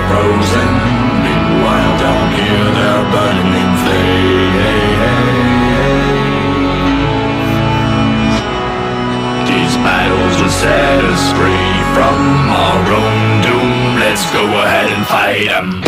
frozen. Meanwhile down here they're burning in flames. These battles will set us free from our own doom. Let's go ahead and fight 'em.